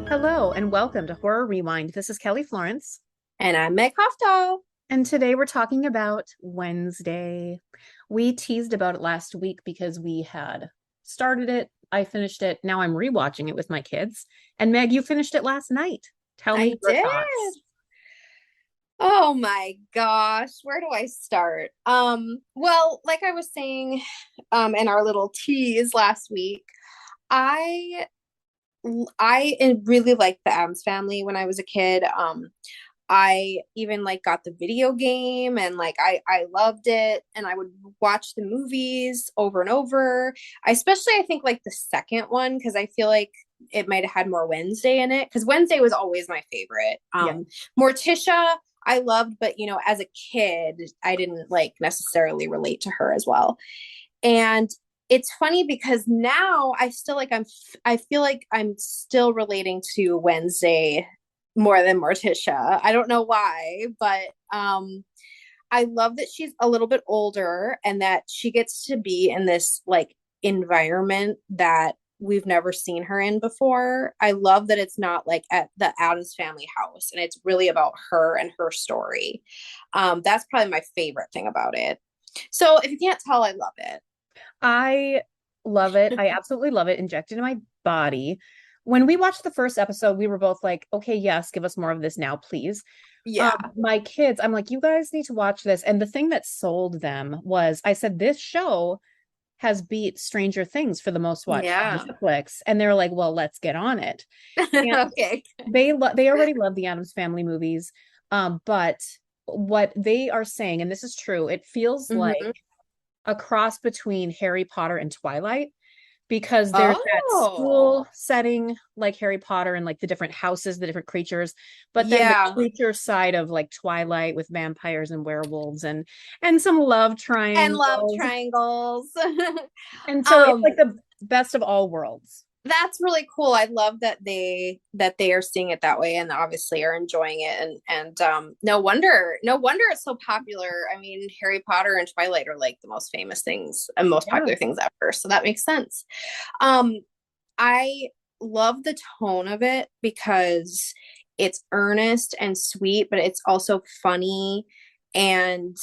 Hello and welcome to Horror Rewind. This is Kelly Florence, And I'm Meg Hoftal. and today we're talking about Wednesday. We teased about it last week because we had started it. I finished it. Now I'm rewatching it with my kids. And Meg, you finished it last night. Tell me I your did. thoughts. Oh my gosh, where do I start? Well, like I was saying, in our little tease last week, I I really liked the Addams Family when I was a kid. I even like got the video game and I loved it and I would watch the movies over and over. I think like the second one because I feel like it might have had more Wednesday in it because Wednesday was always my favorite. Yeah. Morticia I loved, but as a kid, I didn't like necessarily relate to her as well. And it's funny because now I feel like I'm still relating to Wednesday more than Morticia. I don't know why, but I love that she's a little bit older and that she gets to be in this like environment that we've never seen her in before. I love that it's not like at the Addams family house and it's really about her and her story. That's probably my favorite thing about it. So if you can't tell, I love it. I love it. I absolutely love it. Injected in my body. When we watched the first episode, we were both like, okay, yes, give us more of this now, please. Yeah. My kids, I'm like, you guys need to watch this. And the thing that sold them was I said, this show has beat Stranger Things for the most watched on Yeah. Netflix. And they're like, well, let's get on it. And Okay. they already love the Addams Family movies. But what they are saying, and this is true, it feels like Hmm. a cross between Harry Potter and Twilight because there's that Oh, school setting like Harry Potter and like the different houses, the different creatures, but then the yeah. creature side of like Twilight with vampires and werewolves and some love And love triangles. triangles. And so it's um, like the best of all worlds. that's really cool. I love that they are seeing it that way and obviously are enjoying it and no wonder it's so popular. I mean, Harry Potter and Twilight are like the most famous things and most Yeah. popular things ever. So that makes sense. Um, I love the tone of it because it's earnest and sweet, but it's also funny. And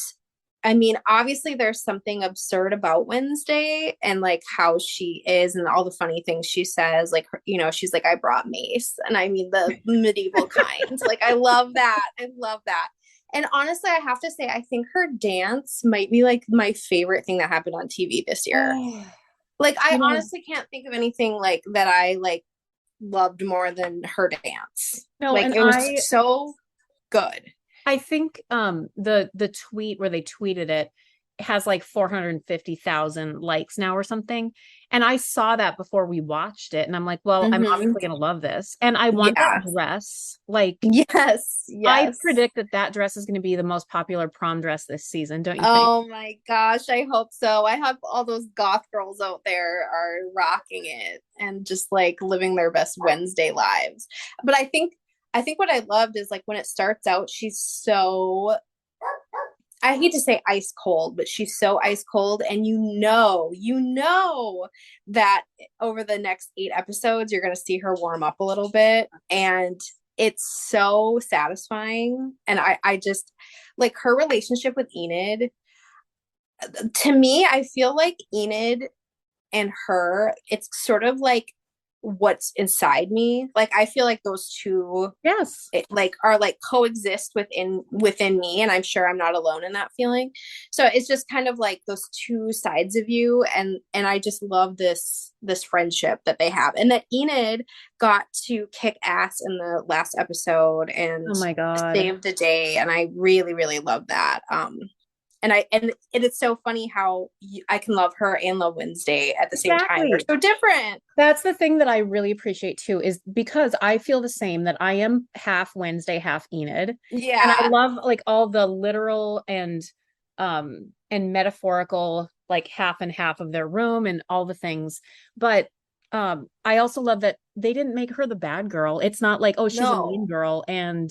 I mean, obviously, there's something absurd about Wednesday and like how she is and all the funny things she says. Like, she's like, I brought mace. And I mean, the medieval kind. Like, I love that. I love that. And honestly, I have to say, I think her dance might be like my favorite thing that happened on TV this year. Oh, Like I you know, honestly can't think of anything like that I like loved more than her dance. no, Like and it was so good. I think the tweet where they tweeted it has like 450,000 likes now or something. And I saw that before we watched it and I'm like, well, I'm Hmm. obviously going to love this. And I want that Yeah. dress. Like Yes. I Yes. predict that that dress is going to be the most popular prom dress this season, don't you think? Oh my gosh, I hope so. I hope all those goth girls out there are rocking it and just like living their best Wednesday lives. But I think what I loved is like when it starts out, she's so I hate to say ice cold, but she's so ice cold. And you know that over the next 8 episodes, you're going to see her warm up a little bit. And it's so satisfying. And I just like her relationship with Enid. To me, I feel like Enid and her, it's sort of like what's inside me. Like I feel like those two Yes. like are like coexist within me, and I'm sure I'm not alone in that feeling. So it's just kind of like those two sides of you, and I just love this friendship that they have, and that Enid got to kick ass in the last episode Oh and my God. save the day, and I really really love that. And it's so funny how I can love her and love Wednesday at the same time. They're Exactly. so different. That's the thing that I really appreciate too, is because I feel the same that I am half Wednesday, half Enid. And I Yeah. love like all the literal and metaphorical like half and half of their room and all the things. But I also love that they didn't make her the bad girl. It's not like, oh, she's a mean No. girl and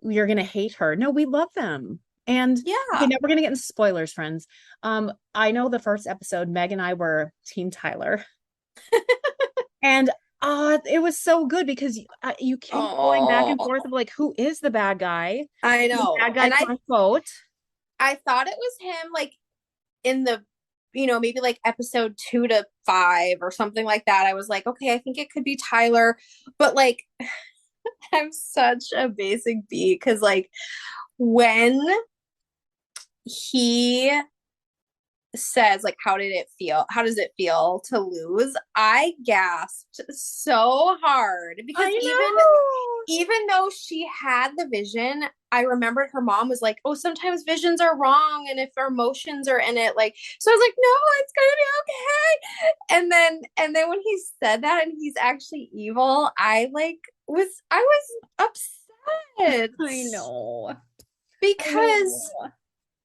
you're gonna hate her. No, we love them. And okay, Yeah. now we're gonna get into spoilers, friends. I know the first episode, Meg and I were Team Tyler. And It was so good because you keep going back and Oh, forth of like, who is the bad guy? I The know. bad guy, And quote unquote. I thought it was him like in the maybe like episode 2 to 5 or something like that. I was like, okay, I think it could be Tyler, but like I'm such a basic bee because like when he says like how does it feel to lose, I gasped so hard because I know. even though she had the vision, I remembered her mom was like, oh, sometimes visions are wrong and if our emotions are in it, like, so I was like, no, it's gonna be okay. And then when he said that and he's actually evil, I was upset I know. I know. because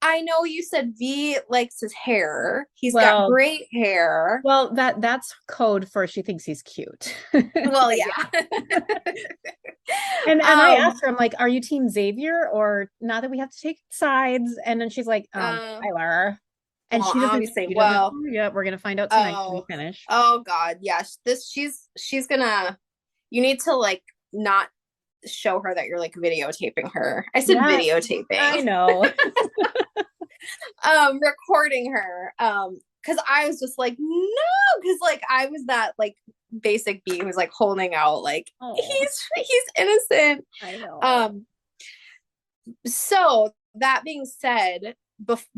I know you said V likes his hair. He's got Well, great hair. that's code for she thinks he's cute. Well, But yeah. yeah. And I um asked her, I'm like, are you team Xavier or not that we have to take sides? And then she's like, uh Tyler. And well, obviously, she doesn't well, know yet. We're gonna find out tonight when we oh, finish. oh God, yeah. This she's gonna you need to like not show her that you're like videotaping her. I said Yes, I videotaping. know. Recording her. Because I was just like, no, because like I was that like basic bee who's like holding out, like Oh, he's innocent. I know. Um, so that being said,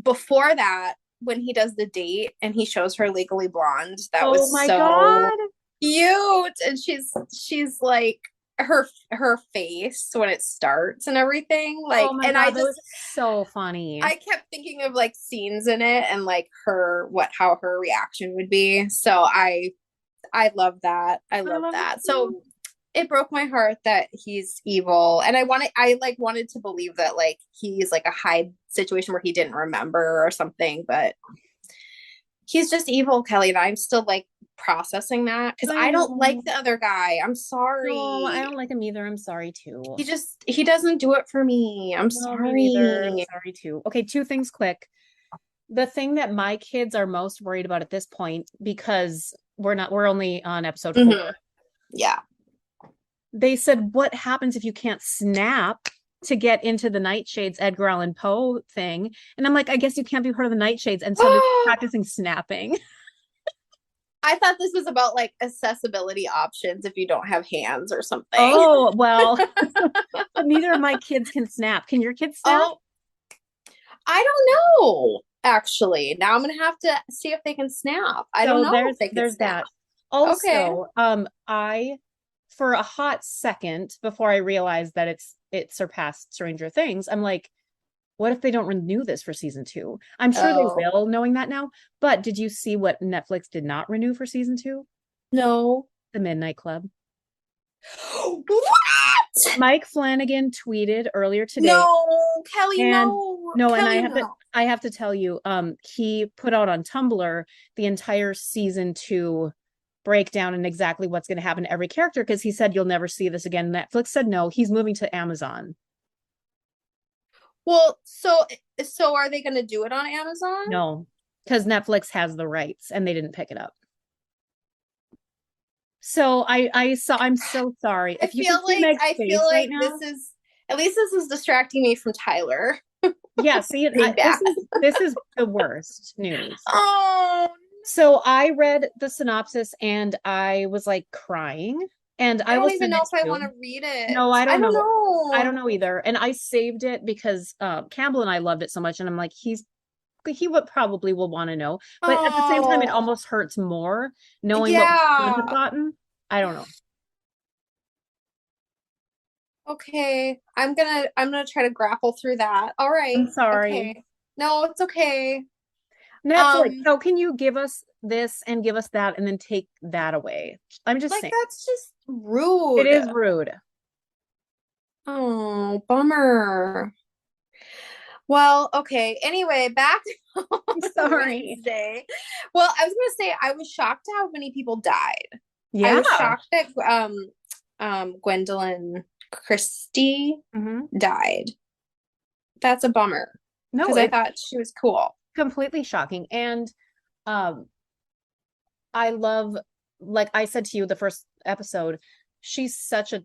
before that, when he does the date and he shows her Legally Blonde, that Oh was my so God. cute, and she's like her face when it starts and everything, Oh like, my and God, that was so funny. I kept thinking of like scenes in it and like how her reaction would be. So I love that. I I love love it that. So too. it broke my heart that he's evil, and I wanted to believe that like he's like a high situation where he didn't remember or something, but he's just evil, Kelly, and I'm still like processing that because I I don't like know. the other guy. I'm No, I sorry. don't like him either. I'm sorry too. He doesn't do it for me. I'm No, me neither. I'm sorry. sorry too. Okay, two things quick. The thing that my kids are most worried about at this point, because we're only on episode 4. Mm-hmm. Yeah. They said, what happens if you can't snap to get into the Nightshades Edgar Allan Poe thing? And I'm like, I guess you can't be part of the Nightshades. And so they're practicing snapping. I thought this was about like accessibility options if you don't have hands or something. Oh, well, but neither of my kids can snap. Can your kids snap? Oh, I don't know. Actually, now I'm gonna have to see if they can snap. I don't So know if they can there's snap. that. Okay. Also, I for a hot second before I realized that it surpassed Stranger Things, I'm like, what if they don't renew this for season 2? I'm sure they Oh will, knowing that now. But did you see what Netflix did not renew for season 2? no. The Midnight Club. What? Mike Flanagan tweeted earlier today, No, Kelly, and no, no, and Kelly, no. I have to tell you, he put out on Tumblr the entire season 2 breakdown and exactly what's going to happen to every character because he said you'll never see this again. Netflix said no, he's moving to Amazon. Well, so are they gonna do it on Amazon? No, because Netflix has the rights and they didn't pick it up. So I'm so sorry. If you could see Meg's I feel face right like now. this is distracting me from Tyler Yeah, see it. getting back. This is the worst news. Oh, So I read the synopsis and I was like crying, and I I will don't even send know it if I to want you. to read it. No, I I don't don't know. I don't know. know either. And I saved it because Campbell and I loved it so much, and I'm like, he would probably will want to know. But at the same time, it Oh, almost hurts more knowing what we could have yeah. gotten. I don't know. Okay. I'm gonna try to grapple through that. All I'm right. sorry. Okay. No, it's okay. Netflix, Um, how can you give us this and give us that and then take that away? I'm just like saying. that's just It rude. is rude. Oh, bummer. Well, okay. Anyway, back I'm on sorry. Wednesday. Well, I was gonna say I was shocked how many people died. I Yeah. was shocked that Gwendolyn Christie Hmm. died. That's a bummer No, because I it's thought she was cool. completely shocking. And um, I love like I said to you, the first episode, she's such a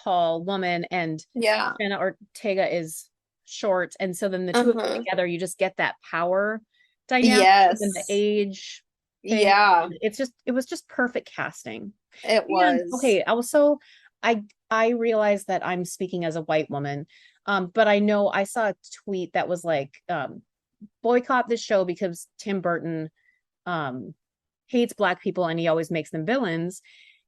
tall woman, and Yeah. Jenna Ortega is short. And so then the two of them Uh-huh. together, you just get that power dynamic and the Yes. age thing. Yeah, It was just perfect casting. it And was. okay, also I I realize that I'm speaking as a white woman. But I know I saw a tweet that was like, boycott this show because Tim Burton um hates black people and he always makes them villains.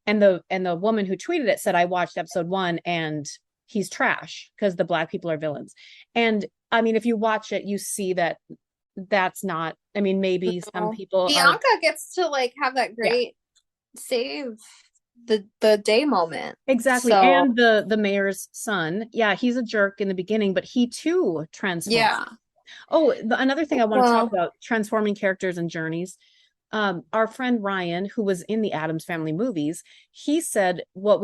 And the woman who tweeted it said, I watched episode 1 and he's trash because the black people are villains. And I mean, if you watch it, you see that that's not, I mean, maybe some No. people are, Bianca gets to like have that yeah, great save the day moment. exactly. So And the mayor's son, yeah, he's a jerk in the beginning, but he too transforms. yeah. Oh, another thing I want to talk Well, about, transforming characters and journeys. Our friend Ryan, who was in the Addams Family movies, he said what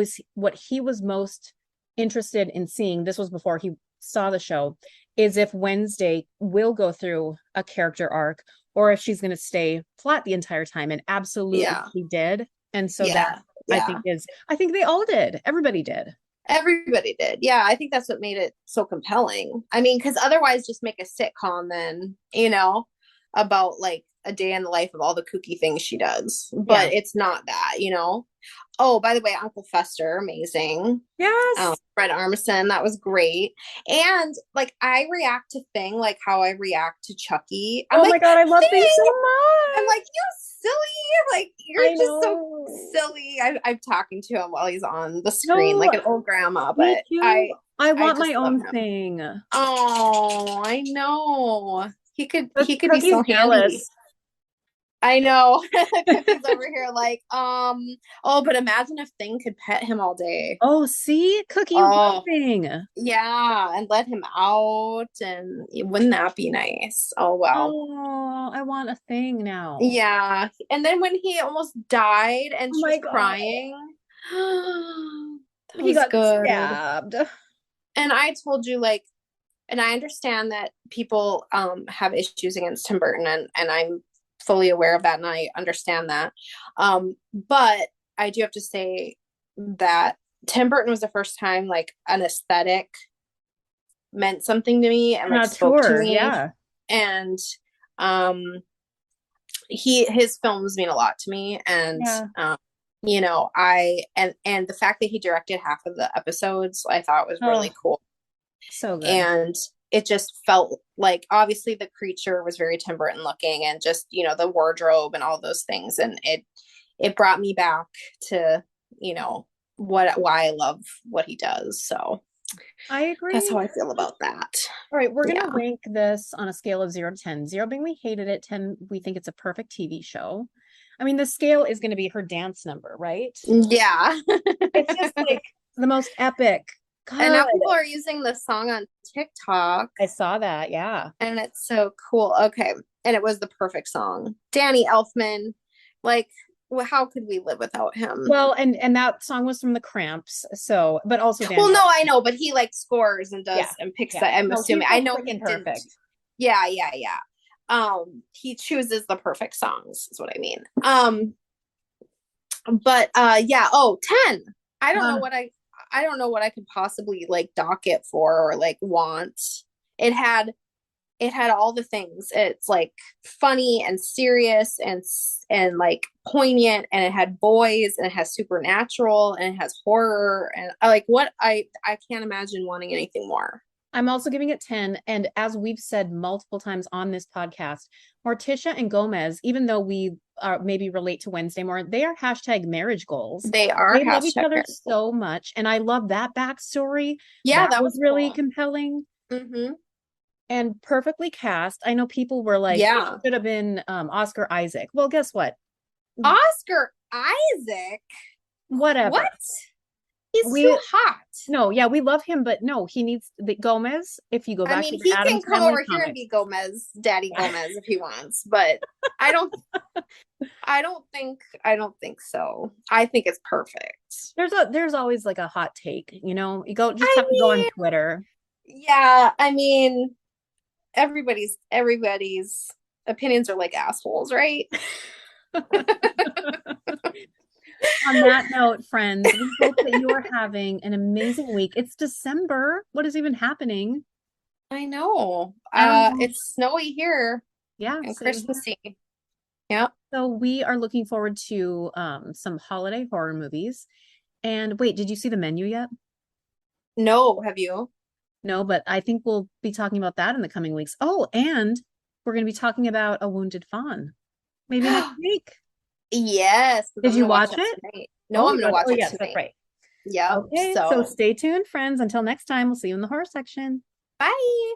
he was most interested in seeing, this was before he saw the show, is if Wednesday will go through a character arc or if she's going to stay flat the entire time. And absolutely yeah. she did. And so that Yeah. Yeah. I think they all did. Everybody did. Everybody did. Yeah, I think that's what made it so compelling. I mean, because otherwise, just make a sitcom then, about like a day in the life of all the kooky things she does. Yeah. But it's not that. Oh, by the way, Uncle Fester, amazing. Yes. Fred Armisen, that was great. And like, I react to Thing like how I react to Chucky. I'm Oh like, my God, I love things so Thing! I'm like, much. you silly, like you're I just so know. silly. I'm talking to him while he's on the screen No, like an old grandma, me but too. I I I want my just love own him. thing. Oh, I know. He could But he could be Cookie's so handy. jealous. I know. Cookie's over here like, oh, but imagine if Thing could pet him all day. Oh, see, Cookie Oh, loving. yeah, and let him out, and wouldn't that be nice? Oh, well. Oh, I want a thing now. Yeah. And then when he almost died and Oh she my was God. crying, that He was got good. stabbed. And I told you, like, and I understand that people have issues against Tim Burton, and I'm fully aware of that, and I understand that. But I do have to say that Tim Burton was the first time like an aesthetic meant something to me and On like a spoke to tour, me. yeah. And his films mean a lot to me, and Yeah. I and the fact that he directed half of the episodes I thought was Oh, really cool. so good. And it just felt like obviously the creature was very Tim Burton looking, and just the wardrobe and all those things, and it brought me back to why I love what he does. So I that's how agree. I feel about that. All right, we're gonna Yeah. rank this on a scale of 0 to 10. 0 being we hated it, 10 we think it's a perfect TV show. I mean, the scale is gonna be her dance number, right? Yeah. It's just like the most epic. And God, now people are using this song on TikTok, I saw that. Yeah. and it's so cool. Okay. And it was the perfect song. Danny Elfman, like, how could we live without him? Well, and that song was from the Cramps, so but also Well, Danielle. no, I know, but he like scores and does Yeah. and picks Yeah. that. I'm No, he's assuming. so I know he freaking didn't. perfect. Yeah, yeah, yeah. He chooses the perfect songs, is what I mean. But yeah, 10. I don't know Uh, what I don't know what I could possibly like dock it for or like want. It had all the things. It's like funny and serious and like poignant, and it had boys, and it has supernatural, and it has horror, and like what I can't imagine wanting anything more. I'm also giving it 10. And as we've said multiple times on this podcast, Morticia and Gomez, even though we maybe relate to Wednesday more, they are hashtag marriage goals. They are They love each hashtag other miracle. so much. And I love that backstory. Yeah, That that was was really cool. compelling Mm-hmm. and perfectly cast. I know people were like, it Yeah. should have been Oscar Isaac. Well, guess what? Oscar Isaac. Whatever. What? He's too We hot. No, yeah, we love him, but no, he needs the Gomez. If you go I back to mean, the he can Addams come Family over here and comics, be Gomez, Daddy Gomez, if he wants, but I don't. I don't think so. I think it's perfect. there's always like a hot take, you just I have to go on mean, Twitter. yeah. I mean, everybody's opinions are like assholes, right? On that note, friends, we hope that you are having an amazing week. It's December. What is even happening? I know. I don't know. It's snowy here Yeah, and same here. Christmassy. Yeah. So we are looking forward to some holiday horror movies. And wait, did you see the menu yet? No, have you? No, but I think we'll be talking about that in the coming weeks. Oh, and we're going to be talking about A Wounded Fawn maybe next week. Yes, because Did I'm you gonna watch watch that it? tonight. Oh No, my I'm gonna God. watch Oh, it yes, that's tonight. right. Yep. Okay, so So stay tuned, friends. Until next time, we'll see you in the horror section. bye.